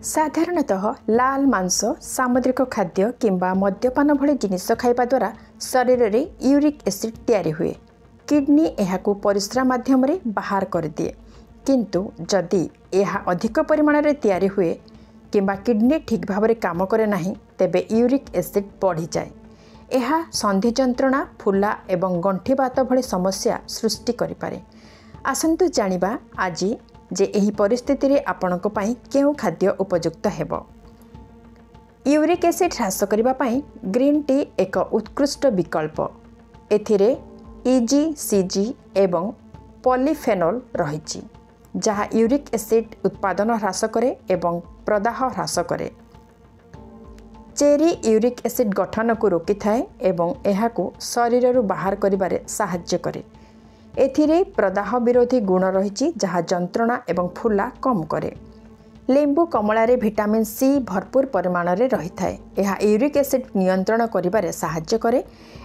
साधारणतः लाल मांस सामुद्रिक खाद्य किंबा मद्यपान भली जिनिस खाइबा द्वारा शरीर में यूरिक एसिड तैयारी हुए। किडनी एहाकू परिस्रा माध्यम रे बाहर कर दिए, किंतु जदि यह अधिक परिमाण रे तैयारी हुए किंबा किडनी ठीक भाव में काम करे नाही तेबे यूरिक एसिड बढ़ी जाए। यह संधि जंत्रणा, फुला एवं गंठी बात भली समस्या सृष्टि करि पारे। आसंतु जानिबा आज जे एही परिस्थिति रे आपणक पई केउ खाद्य उपयुक्त हेबो। यूरिक एसिड ह्रास करिबा पई ग्रीन टी एक उत्कृष्ट विकल्प। एथिरे ईजी, सीजी एवं पॉलीफेनोल रहिछि, जहाँ यूरिक एसिड उत्पादन ह्रास करे एवं प्रदाह ह्रास करे। चेरी यूरिक एसिड गठन को रोकी थाए एवं एहाकू शरीर रु बाहर करिबारे साहाय्य करे। एथिरे प्रदाह विरोधी गुण रहिछि, जहाँ जंत्रणा एवं फुला कम करे। लेंबू कमला रे विटामिन सी भरपूर परिमाण रे रही थाए। यह यूरिक एसिड नियंत्रण करिबारे साहाय्य करे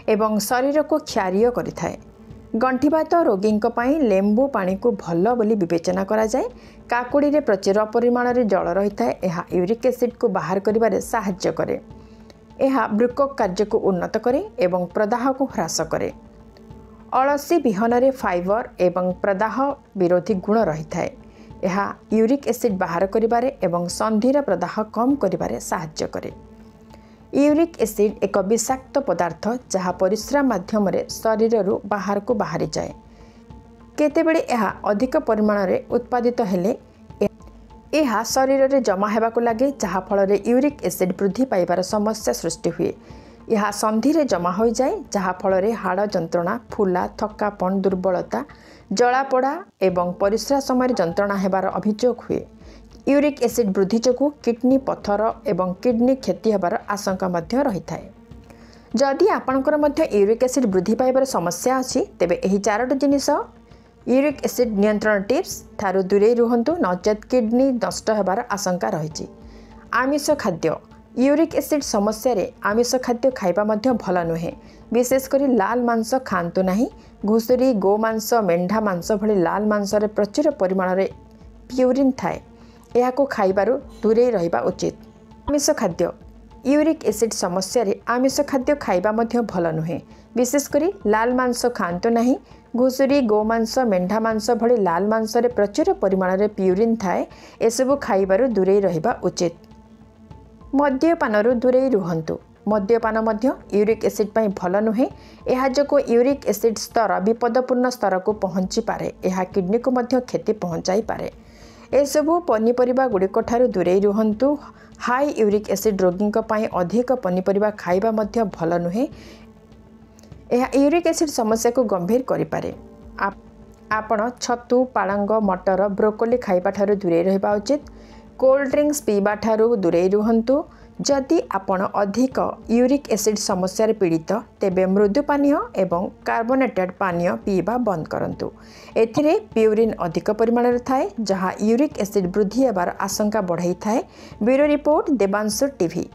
एवं शरीर को क्षारीय करिथाए। गंठीबात रोगी लेंबू पानी को भल बोली विवेचना करा जाए। काकुड़ी रे प्रचुर परिमाण रे जल रही थाए। यह यूरिक एसिड को बाहर करिबारे साहाय्य करे। यह वृक्क कार्य को उन्नत करे एवं प्रदाह को ह्रास करे। अलसी बिहन रे फाइबर एवं प्रदाह विरोधी गुण रही थाए। यह यूरिक एसिड बाहर करिबारे एवं संधिर प्रदाह कम करिबारे साहाय्य करे। यूरिक एसिड एक विषाक्त पदार्थ जहाँ परिस्रा माध्यम रे शरीर रु बाहर को बाहरी जाए। केतेबेले यह अधिक परिमाण रे उत्पादित हेले यह शरीर रे जमा हेबाकु लागे, जहाँ फल रे यूरिक एसिड वृद्धि पाइबार समस्या सृष्टि हुए। यह संधि रे जमा हो जाए, जहाँ फल रे हाड़ जंत्रणा, फुला, थकापन, दुर्बलता, जलापोड़ा एवं परिस्रा समय जंत्रणा हेबार अभियोग हुए। यूरिक एसिड वृद्धि जोगु किडनी पत्थर एवं किडनी क्षति हेबार आशंका मध्य रही थाए। जदि आपणकर मध्य यूरिक एसिड वृद्धि पाइबार समस्या अछि तेबे एही चारोटी जिनिस यूरिक एसिड नियंत्रण टिप्स थारु दूरे रुहंतु, नचेत किडनी नष्ट हेबार आशंका रही। आमिष खाद्य यूरिक एसिड समस्या रे आमिष खाद्य खाइबा मध्य भल नुहे। विशेषकर लाल मांस खातु नहीं। घुसुरी, गोमांस, मेंढा मांस भली लाल मांस रे प्रचुर परिमाण रे प्यूरिन थाए। यहाको खाइबारु दूरे रहिबा उचित। आमिष खाद्य यूरिक एसिड समस्या रे आमिष खाद्य खाइबा मध्य भल नुहे। विशेषकर लाल मांस खातु नहीं। घुसुरी, गोमांस, मेंढा मांस भली लाल मांस रे प्रचुर परिमाण रे प्यूरिन थाए। एसबु खाइबारु दूरे रहिबा उचित। मद्यपानरु दूरे रुहंतु। मद्यपान मध्य यूरिक एसिड पई भल नुहे। यह जो यूरिक एसिड स्तर विपदपूर्ण स्तर को पहुँची पारे। यह किडनी को मध्य क्षति पहुँचाई पारे। एसबु पनीपरिबा गुड़िक ठारू दूरे रुहंतु। हाई यूरिक एसिड रोगी अधिक पनीपरिबा खाइबा मध्य भल नुहे। यह यूरिक एसिड समस्या को गंभीर करिपारे। आपण छतु, पालंग, मटर, ब्रोकोली खाइबा ठारू दूरे रहिबा उचित। कोल्ड ड्रिंक्स पीबा ठारू दूरे रुहंतु। जदि आपण अधिक यूरिक एसिड समस्या पीड़ित तेबे मृदु पानीय एवं कार्बोनेटेड पानीय पीबा बंद करंतु। एथिरे प्यूरिन अधिक परिमाण थाए, जहाँ यूरिक एसिड वृद्धि हेबार आशंका बढ़ाई थाए। Bureau report, Devanshu TV.